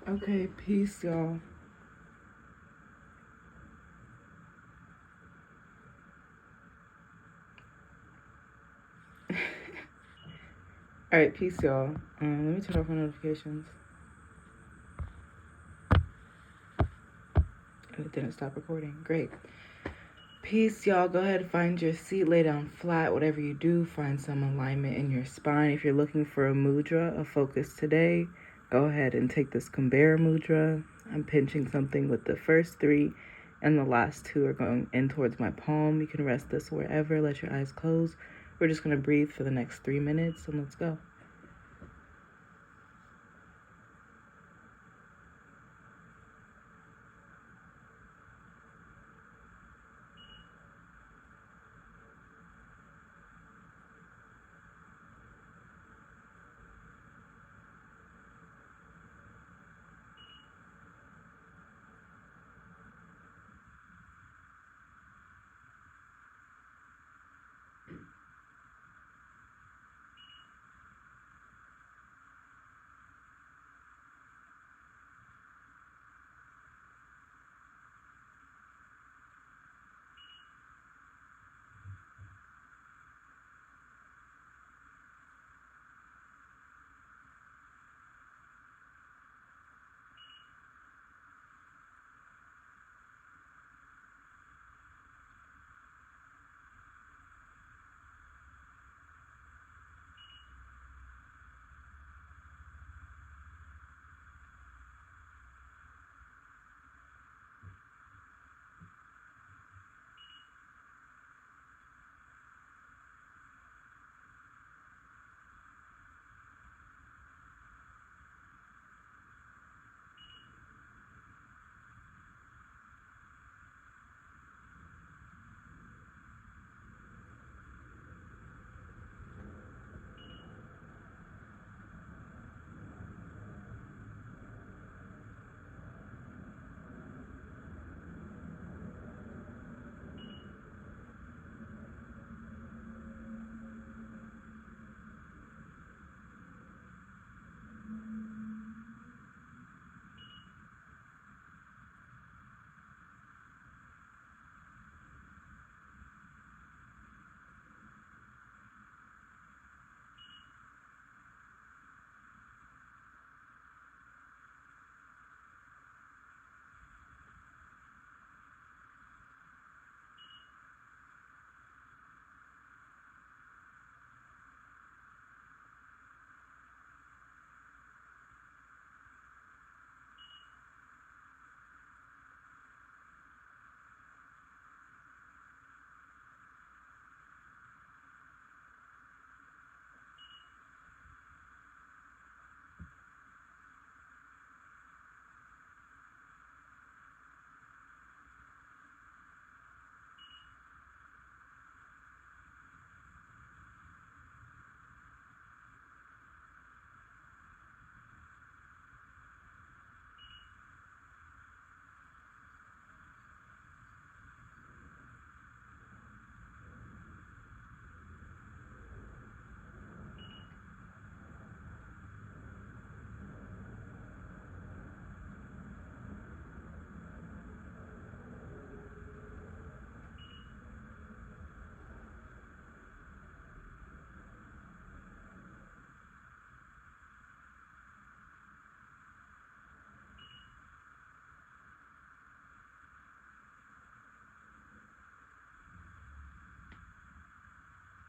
Okay, peace, y'all. All right, peace, y'all. Let me turn off my notifications. And it didn't stop recording. Great. Peace, y'all. Go ahead, find your seat, lay down flat. Whatever you do, find some alignment in your spine. If you're looking for a mudra, a focus today, go ahead and take this Kumbhara mudra. I'm pinching something with the first three, and the last two are going in towards my palm. You can rest this wherever. Let your eyes close. We're just going to breathe for the next 3 minutes, and let's go.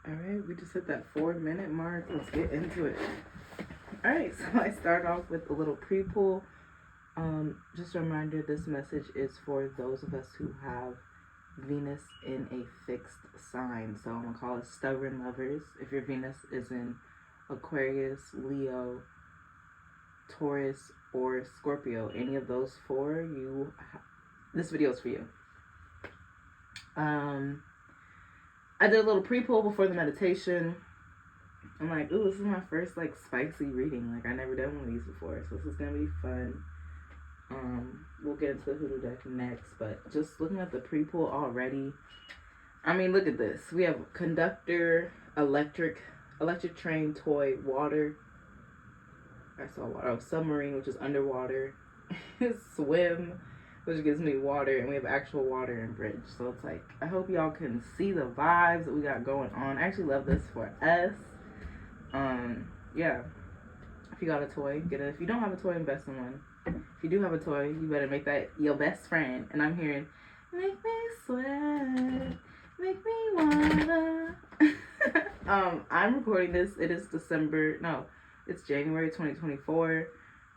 All right, we just hit that 4 minute mark. Let's get into it. All right, so I start off with a little pre-pull. Just a reminder, this message is for those of us who have Venus in a fixed sign. So I'm gonna call it stubborn lovers. If your Venus is in Aquarius, Leo, Taurus, or Scorpio, any of those four, this video is for you. I did a little pre-pull before the meditation. I'm like, ooh, this is my first like spicy reading. Like I never done one of these before, so this is gonna be fun. We'll get into the hoodoo deck next, but just looking at the pre-pull already, I mean, look at this. We have conductor, electric train, toy, water, I saw water. Oh, submarine, which is underwater. Swim, which gives me water, and we have actual water and bridge. So it's like, I hope y'all can see the vibes that we got going on. I actually love this for us. Yeah. If you got a toy, get it. If you don't have a toy, invest in one. If you do have a toy, you better make that your best friend. And I'm hearing, make me sweat, make me wanna. I'm recording this. It is it's January 2024.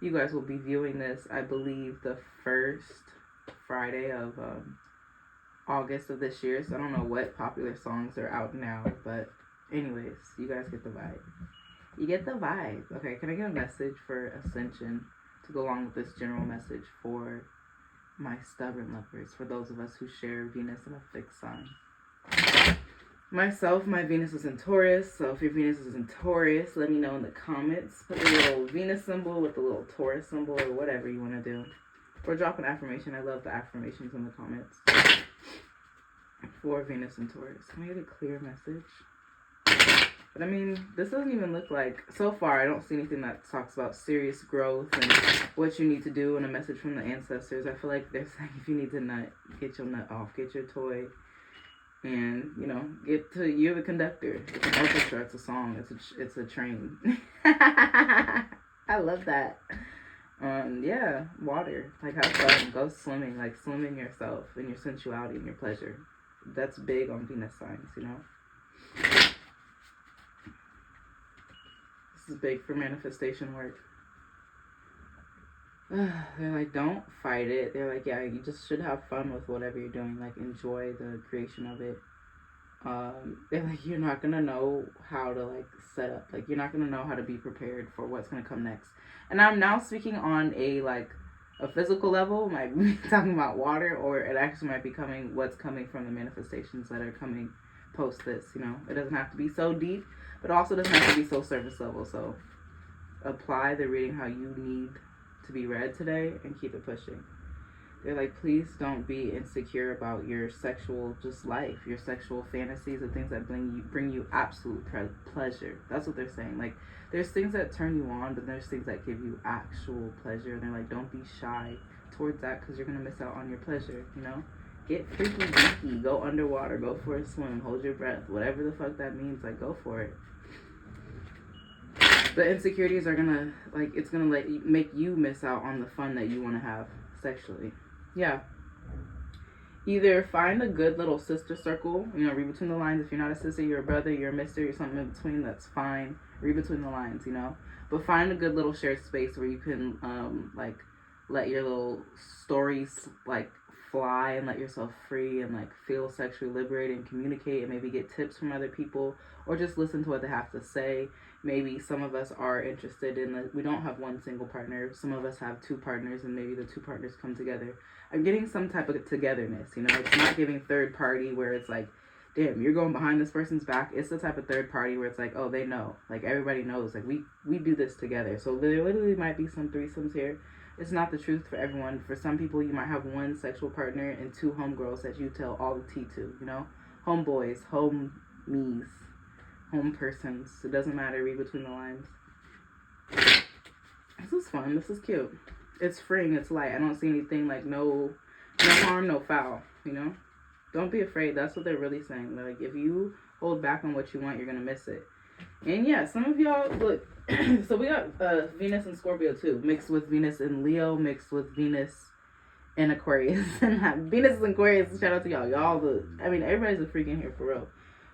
You guys will be viewing this, I believe, the first Friday of August of this year. So I don't know what popular songs are out now, but anyways, you guys get the vibe. You get the vibe. Okay, can I get a message for Ascension to go along with this general message for my stubborn lovers, for those of us who share Venus in a fixed sign? Myself, my Venus is in Taurus, so if your Venus is in Taurus, let me know in the comments. Put the little Venus symbol with the little Taurus symbol or whatever you want to do. Or drop an affirmation. I love the affirmations in the comments. For Venus and Taurus. Can I get a clear message? But I mean, this doesn't even look like, so far, I don't see anything that talks about serious growth and what you need to do and a message from the ancestors. I feel like they're saying if you need to nut, get your nut off, get your toy, and, you know, you're the conductor. It's an orchestra, it's a song, it's a train. I love that. Yeah, water. Like, have fun, go swimming, like swimming yourself and your sensuality and your pleasure. That's big on Venus signs, you know? This is big for manifestation work. They're like, don't fight it. They're like, yeah, you just should have fun with whatever you're doing. Like, enjoy the creation of it. They're like, you're not gonna know how to like set up. Like, you're not gonna know how to be prepared for what's gonna come next. And I'm now speaking on a physical level. Might be talking about water, or it actually might be what's coming from the manifestations that are coming post this. You know, it doesn't have to be so deep, but also doesn't have to be so surface level. So apply the reading how you need to be read today and keep it pushing. They're like, please don't be insecure about your sexual life, your sexual fantasies, the things that bring you absolute pleasure. That's what they're saying. Like, there's things that turn you on, but there's things that give you actual pleasure. And they're like, don't be shy towards that, because you're gonna miss out on your pleasure. You know, get freaky deaky, go underwater, go for a swim, hold your breath, whatever the fuck that means. Like, go for it. The insecurities are gonna, like, it's gonna make you miss out on the fun that you want to have sexually. Yeah. Either find a good little sister circle, you know, read between the lines. If you're not a sister, you're a brother, you're a mister, you're something in between, that's fine. Read between the lines, you know. But find a good little shared space where you can, like, let your little stories, like, fly and let yourself free and, like, feel sexually liberated and communicate and maybe get tips from other people or just listen to what they have to say. Maybe some of us are interested in, we don't have one single partner. Some of us have two partners, and maybe the two partners come together. I'm getting some type of togetherness, you know. It's not giving third party where it's like, damn, you're going behind this person's back. It's the type of third party where it's like, oh, they know. Like, everybody knows. Like, we do this together. So there literally might be some threesomes here. It's not the truth for everyone. For some people, you might have one sexual partner and two homegirls that you tell all the tea to, you know. Homeboys, homies, home persons. It doesn't matter. Read between the lines. This is fun. This is cute. It's freeing. It's light. I don't see anything like no harm, no foul, you know. Don't be afraid. That's what they're really saying. They're like, if you hold back on what you want, you're gonna miss it. And yeah, some of y'all look. So we got Venus and Scorpio too, mixed with Venus and Leo, mixed with Venus and Aquarius. And Venus and Aquarius. Shout out to y'all. Everybody's a freak in here for real.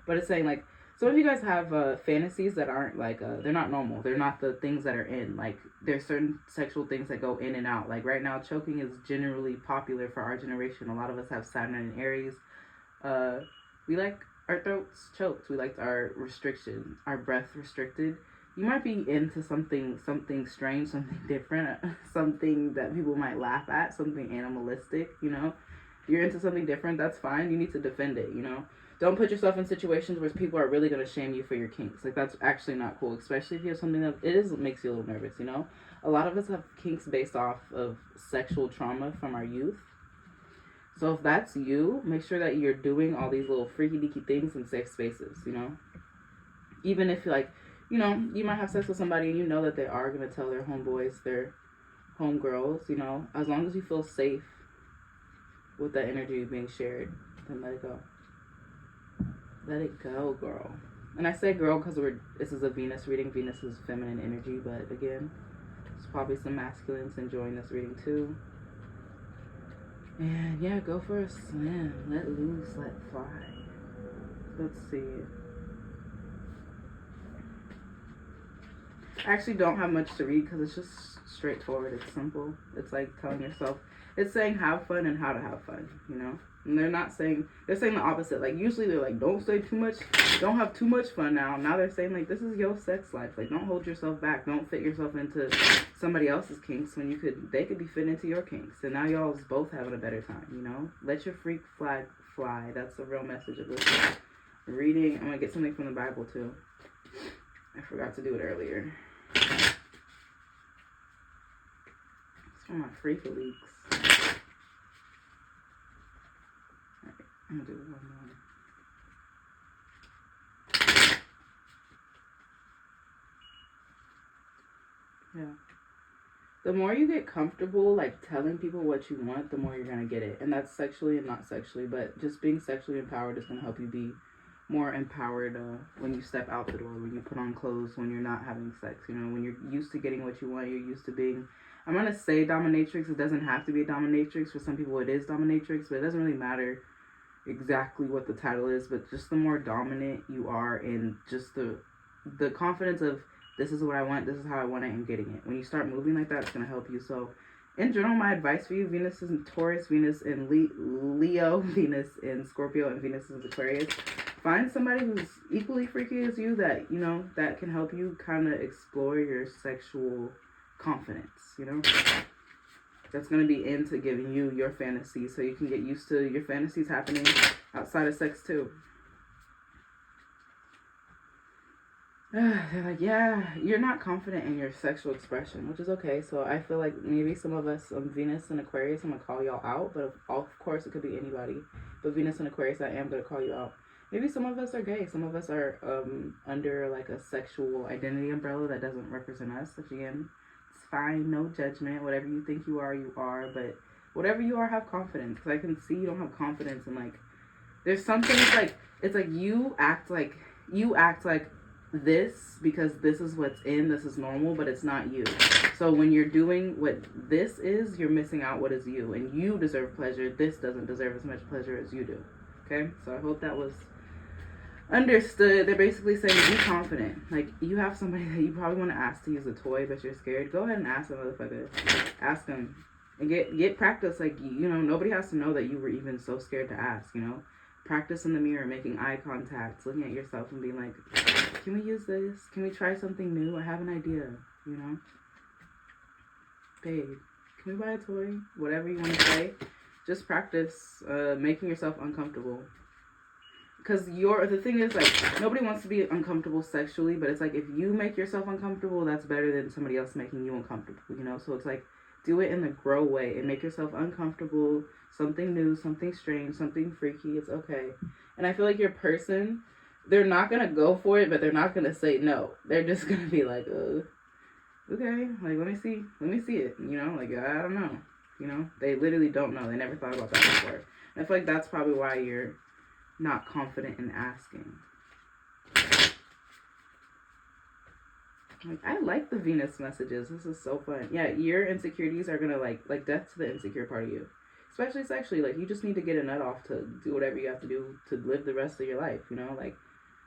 But it's saying like, some of you guys have fantasies that aren't like, they're not normal. They're not the things that are in. Like, there's certain sexual things that go in and out. Like, right now, choking is generally popular for our generation. A lot of us have Saturn and Aries. We like our throats choked. We like our restriction, our breath restricted. You might be into something strange, something different, something that people might laugh at, something animalistic, you know. You're into something different, that's fine. You need to defend it, you know. Don't put yourself in situations where people are really going to shame you for your kinks. Like, that's actually not cool, especially if you have something that makes you a little nervous, you know? A lot of us have kinks based off of sexual trauma from our youth. So if that's you, make sure that you're doing all these little freaky deaky things in safe spaces, you know? Even if, like, you know, you might have sex with somebody and you know that they are going to tell their homeboys, their homegirls, you know, as long as you feel safe with that energy being shared, then let it go. Let it go, girl. And I say girl because this is a Venus reading. Venus is feminine energy, but again, there's probably some masculines enjoying this reading too. And yeah, go for a swim. Let loose, let fly. Let's see. I actually don't have much to read because it's just straightforward. It's simple. It's like telling yourself, it's saying have fun and how to have fun, you know? And they're saying the opposite. Like, usually they're like, don't say too much, don't have too much fun now. Now they're saying, like, this is your sex life. Like, don't hold yourself back. Don't fit yourself into somebody else's kinks when they could be fit into your kinks. And now y'all's both having a better time, you know? Let your freak flag fly. That's the real message of this reading. I'm going to get something from the Bible, too. I forgot to do it earlier. It's from my freak leaks. I'm gonna do one more. Yeah. The more you get comfortable, like, telling people what you want, the more you're gonna get it. And that's sexually and not sexually, but just being sexually empowered is gonna help you be more empowered when you step out the door, when you put on clothes, when you're not having sex. You know, when you're used to getting what you want, you're used to being, I'm gonna say dominatrix. It doesn't have to be a dominatrix. For some people it is dominatrix, but it doesn't really matter exactly what the title is, but just the more dominant you are in just the confidence of, this is what I want, this is how I want it, and getting it. When you start moving like that, it's going to help you. So in general, my advice for you, Venus is in Taurus, Venus in Leo, Venus in Scorpio, and Venus is Aquarius. Find somebody who's equally freaky as you that, you know, that can help you kind of explore your sexual confidence, you know? That's going to be into giving you your fantasies, so you can get used to your fantasies happening outside of sex too. They're like, yeah, you're not confident in your sexual expression, which is okay. So I feel like maybe some of us, Venus and Aquarius, I'm going to call y'all out, but of course it could be anybody. But Venus and Aquarius, I am going to call you out. Maybe some of us are gay. Some of us are under like a sexual identity umbrella that doesn't represent us. Which again, it's fine, no judgment. Whatever you think you are. But whatever you are, have confidence. Because I can see you don't have confidence in, like, there's something, it's like you act like this because this is what's in, this is normal, but it's not you. So when you're doing what this is, you're missing out what is you. And you deserve pleasure. This doesn't deserve as much pleasure as you do. Okay? So I hope that was understood. They're basically saying, be confident. Like, you have somebody that you probably want to ask to use a toy, but you're scared. Go ahead and ask the motherfucker. Ask them. And get practice. Like, you know, nobody has to know that you were even so scared to ask, you know? Practice in the mirror, making eye contact, looking at yourself and being like, can we use this? Can we try something new? I have an idea, you know? Babe, can we buy a toy? Whatever you want to say. Just practice making yourself uncomfortable. Because the thing is, like, nobody wants to be uncomfortable sexually, but it's like, if you make yourself uncomfortable, that's better than somebody else making you uncomfortable, you know? So it's like, do it in the grow way and make yourself uncomfortable, something new, something strange, something freaky. It's okay. And I feel like your person, they're not going to go for it, but they're not going to say no. They're just going to be like, okay, like, let me see it, you know? Like, I don't know, you know? They literally don't know. They never thought about that before. And I feel like that's probably why you're not confident in asking. Like, I like the Venus messages. This is so fun. Yeah, your insecurities are gonna like death to the insecure part of you, especially sexually. Like, you just need to get a nut off to do whatever you have to do to live the rest of your life. You know, like,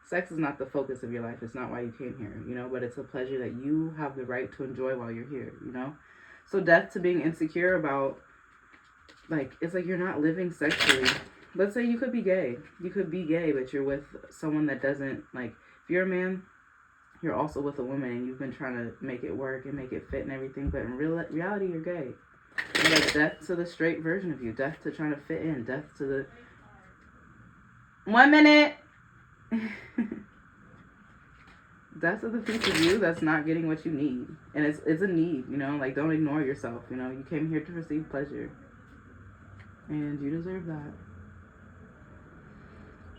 sex is not the focus of your life. It's not why you came here. You know, but it's a pleasure that you have the right to enjoy while you're here. You know, so death to being insecure about, like, it's like you're not living sexually. Let's say you could be gay. You could be gay, but you're with someone that doesn't, like, if you're a man, you're also with a woman and you've been trying to make it work and make it fit and everything, but in reality, you're gay. And like, death to the straight version of you. Death to trying to fit in. Death to the... 1 minute! Death to the piece of you that's not getting what you need. And it's a need, you know? Like, don't ignore yourself, you know? You came here to receive pleasure. And you deserve that.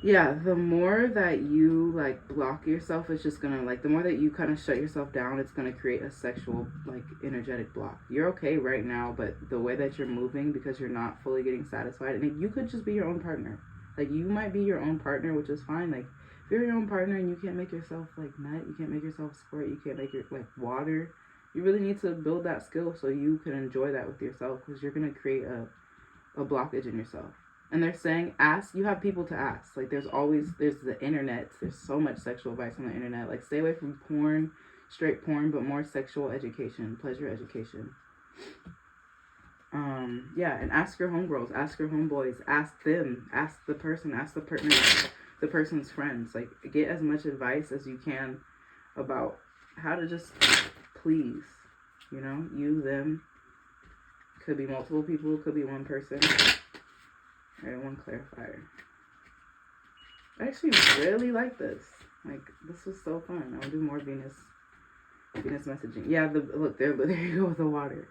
Yeah, the more that you like block yourself, it's just gonna like the more that you kind of shut yourself down, it's gonna create a sexual like energetic block. You're okay right now, but the way that you're moving because you're not fully getting satisfied, and you could just be your own partner. Like you might be your own partner, which is fine. Like if you're your own partner and you can't make yourself like nut, you can't make yourself squirt, you can't make it like water. You really need to build that skill so you can enjoy that with yourself because you're gonna create a blockage in yourself. And they're saying ask, you have people to ask. Like there's the internet, there's so much sexual advice on the internet. Like stay away from porn, straight porn, but more sexual education, pleasure education. Yeah, and ask your homegirls, ask your homeboys, ask them, ask the person, ask the partner, the person's friends. Like get as much advice as you can about how to just please, you, them. Could be multiple people, could be one person. Alright, one clarifier. I actually really like this. Like, this was so fun. I'll do more Venus messaging. Yeah, look, there you go with the water.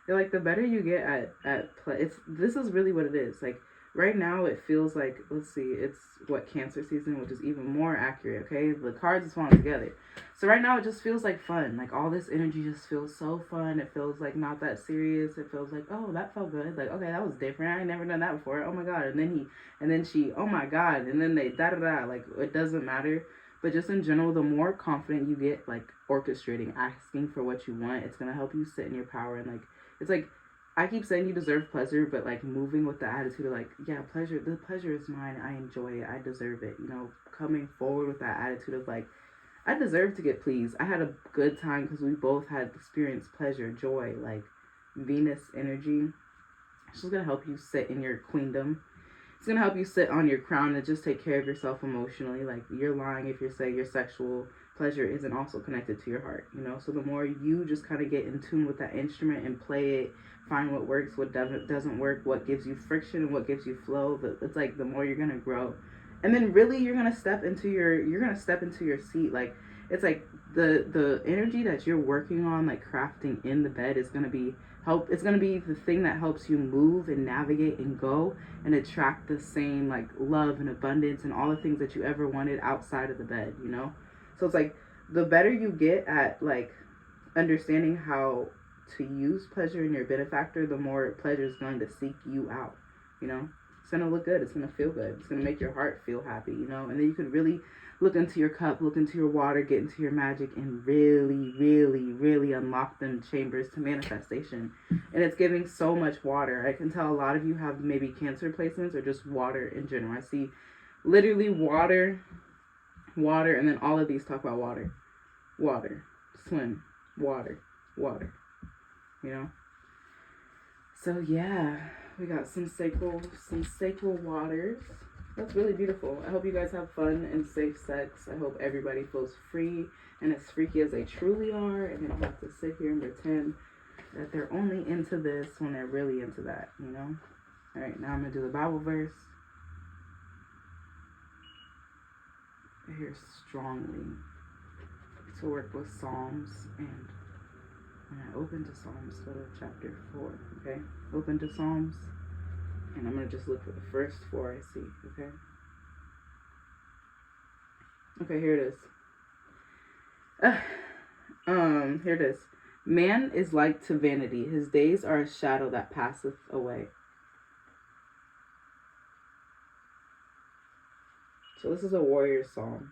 They're like, the better you get at play, this is really what it is. Like, right now it feels like, let's see, it's Cancer season, which is even more accurate, okay? The cards is falling together. So right now it just feels like fun. Like all this energy just feels so fun. It feels like not that serious. It feels like, oh, that felt good. Like, okay, that was different. I ain't never done that before. Oh my God. And then she, oh my God. And then they da-da-da. Like it doesn't matter. But just in general, the more confident you get, like orchestrating, asking for what you want, it's going to help you sit in your power. And like, it's like, I keep saying you deserve pleasure, but like moving with the attitude of like, yeah, the pleasure is mine. I enjoy it. I deserve it. Coming forward with that attitude of like, I deserve to get pleased. I had a good time because we both had experienced pleasure, joy, like Venus energy. She's going to help you sit in your queendom. It's going to help you sit on your crown and just take care of yourself emotionally. Like you're lying if you say your sexual pleasure isn't also connected to your heart, So the more you just kind of get in tune with that instrument and play it, find what works, what doesn't work, what gives you friction and what gives you flow, it's like the more you're going to grow. And then really you're going to step into your seat. Like it's like the energy that you're working on, like crafting in the bed is going to be it's going to be the thing that helps you move and navigate and go and attract the same like love and abundance and all the things that you ever wanted outside of the bed, So it's like the better you get at like understanding how to use pleasure in your benefactor, the more pleasure is going to seek you out, It's going to look good. It's going to feel good. It's going to make your heart feel happy, And then you can really look into your cup, look into your water, get into your magic, and really, really, really unlock them chambers to manifestation. And it's giving so much water. I can tell a lot of you have maybe Cancer placements or just water in general. I see literally water, and then all of these talk about water. Water, swim, water, So yeah, we got some sacral waters. That's really beautiful. I hope you guys have fun and safe sex. I hope everybody feels free and as freaky as they truly are, and they don't have to sit here and pretend that they're only into this when they're really into that, All right, now I'm going to do the Bible verse. I hear strongly to work with Psalms, and when I open to Psalms, go to chapter 4, okay? Open to Psalms, and I'm going to just look for the first 4 I see, okay? Okay, here it is. Here it is. Man is like to vanity. His days are a shadow that passeth away. So this is a warrior psalm.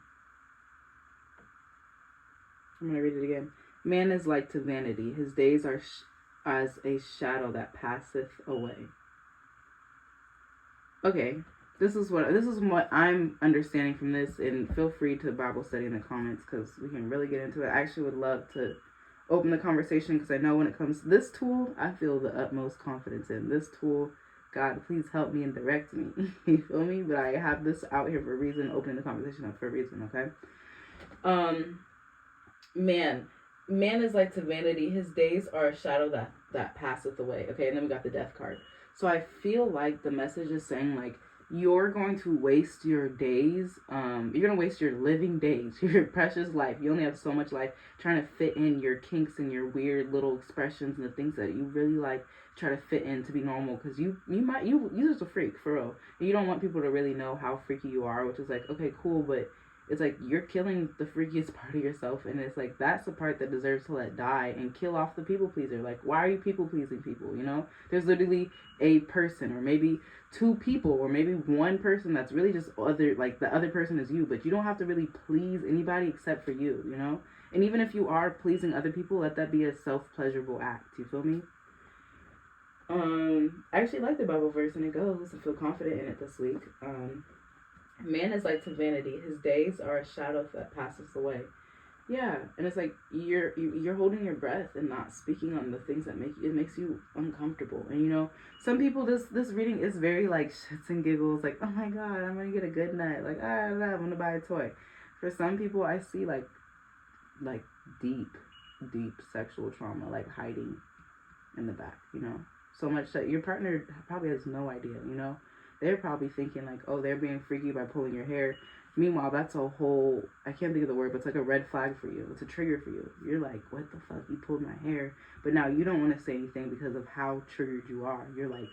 I'm going to read it again. Man is like to vanity. His days are as a shadow that passeth away. Okay, this is what I'm understanding from this, and feel free to Bible study in the comments because we can really get into it. I actually would love to open the conversation because I know when it comes to this tool, I feel the utmost confidence in this tool. God, please help me and direct me. You feel me? But I have this out here for a reason, opening the conversation up for a reason, okay? Man is like to vanity. His days are a shadow that passeth away. Okay, and then we got the death card. So I feel like the message is saying like you're going to waste your days. You're going to waste your living days, your precious life. You only have so much life trying to fit in your kinks and your weird little expressions and the things that you really like try to fit in to be normal, because you just a freak for real. And you don't want people to really know how freaky you are, which is like, okay, cool, but it's like you're killing the freakiest part of yourself, and it's like that's the part that deserves to let die and kill off the people pleaser. Like, why are you people pleasing people? You know, there's literally a person, or maybe two people, or maybe one person that's really just other, like the other person is you, but you don't have to really please anybody except for you, you know. And even if you are pleasing other people, let that be a self-pleasurable act. You feel me? I actually like the Bible verse, and it goes, I feel confident in it this week. Man is like to vanity. His days are a shadow that passes away. Yeah, and it's like you're holding your breath and not speaking on the things that makes you uncomfortable. And you know, some people, this reading is very like shits and giggles, like, oh my god, I'm gonna get a good nut, like, I'm gonna buy a toy. For some people, I see like deep sexual trauma, like hiding in the back, you know, so much that your partner probably has no idea, you know. They're probably thinking like, oh, they're being freaky by pulling your hair. Meanwhile, that's a whole, I can't think of the word, but it's like a red flag for you. It's a trigger for you. You're like, what the fuck? You pulled my hair. But now you don't want to say anything because of how triggered you are. You're like,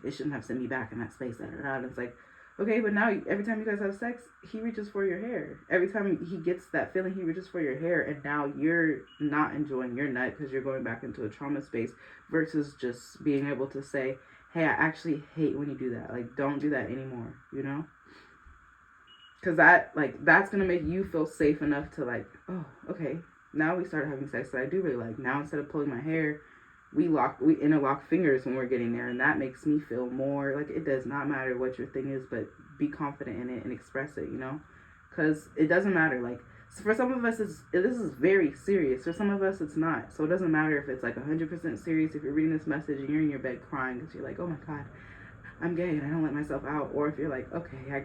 it shouldn't have sent me back in that space. And it's like, okay, but now every time you guys have sex, he reaches for your hair. Every time he gets that feeling, he reaches for your hair. And now you're not enjoying your nut because you're going back into a trauma space versus just being able to say, hey, I actually hate when you do that. Like, don't do that anymore, you know? Because that's going to make you feel safe enough to like, oh, okay, now we started having sex that I do really like. Now instead of pulling my hair, we interlock fingers when we're getting there. And that makes me feel more like it does not matter what your thing is, but be confident in it and express it, you know? Because it doesn't matter. Like, for some of us, this is very serious. For some of us, it's not. So it doesn't matter if it's like 100% serious. If you're reading this message and you're in your bed crying because you're like, oh my god, I'm gay and I don't let myself out. Or if you're like, okay,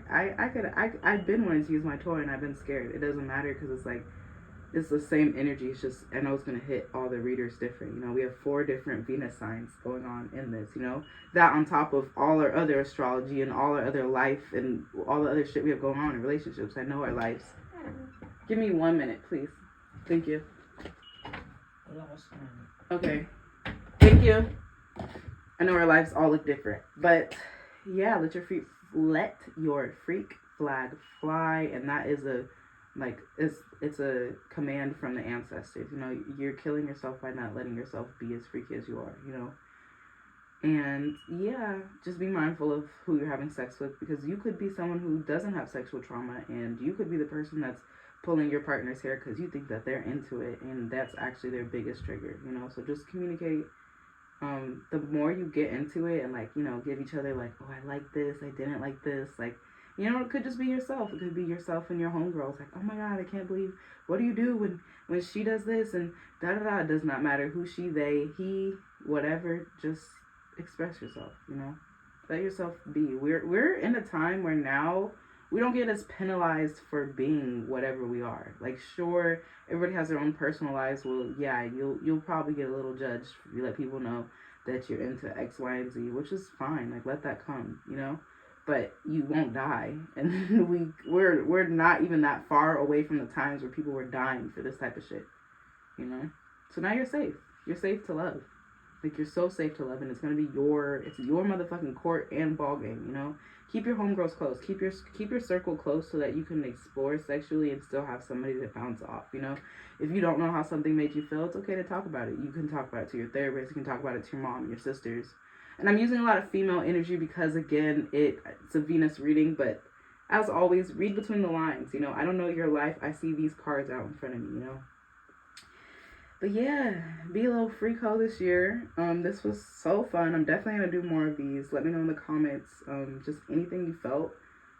I've been wanting to use my toy and I've been scared. It doesn't matter, because it's like, it's the same energy. It's just, I know it's going to hit all the readers different. You know, we have 4 different Venus signs going on in this, you know. That on top of all our other astrology and all our other life and all the other shit we have going on in relationships. I know our lives. Give me 1 minute, please. Thank you. Okay. Thank you. I know our lives all look different. But, yeah, let your freak flag fly. And that is it's a command from the ancestors. You know, you're killing yourself by not letting yourself be as freaky as you are, you know. And yeah, just be mindful of who you're having sex with, because you could be someone who doesn't have sexual trauma, and you could be the person that's pulling your partner's hair because you think that they're into it, and that's actually their biggest trigger, you know. So just communicate. The more you get into it and like, you know, give each other like, oh, I like this, I didn't like this, like, you know, it could just be yourself. It could be yourself and your homegirls. Like, oh my god, I can't believe, what do you do when she does this and da-da-da. It does not matter who she, they, he, whatever. Just express yourself, you know. Let yourself be. We're in a time where now we don't get as penalized for being whatever we are. Like, sure, everybody has their own personal lives. Well, yeah, you'll probably get a little judged if you let people know that you're into X, Y, and Z, which is fine. Like, let that come, you know. But you won't die, and we're not even that far away from the times where people were dying for this type of shit, you know. So now you're safe. You're safe to love. Like, you're so safe to love, and it's your motherfucking court and ball game, you know. Keep your homegirls close. Keep your circle close so that you can explore sexually and still have somebody to bounce off, you know. If you don't know how something made you feel, it's okay to talk about it. You can talk about it to your therapist. You can talk about it to your mom, your sisters. And I'm using a lot of female energy because, again, it's a Venus reading, but as always, read between the lines, you know. I don't know your life. I see these cards out in front of me, you know. But yeah, be a little freak hoe this year. This was so fun. I'm definitely going to do more of these. Let me know in the comments just anything you felt,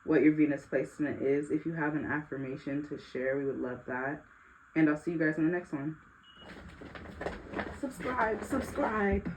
what your Venus placement is. If you have an affirmation to share, we would love that. And I'll see you guys in the next one. Subscribe.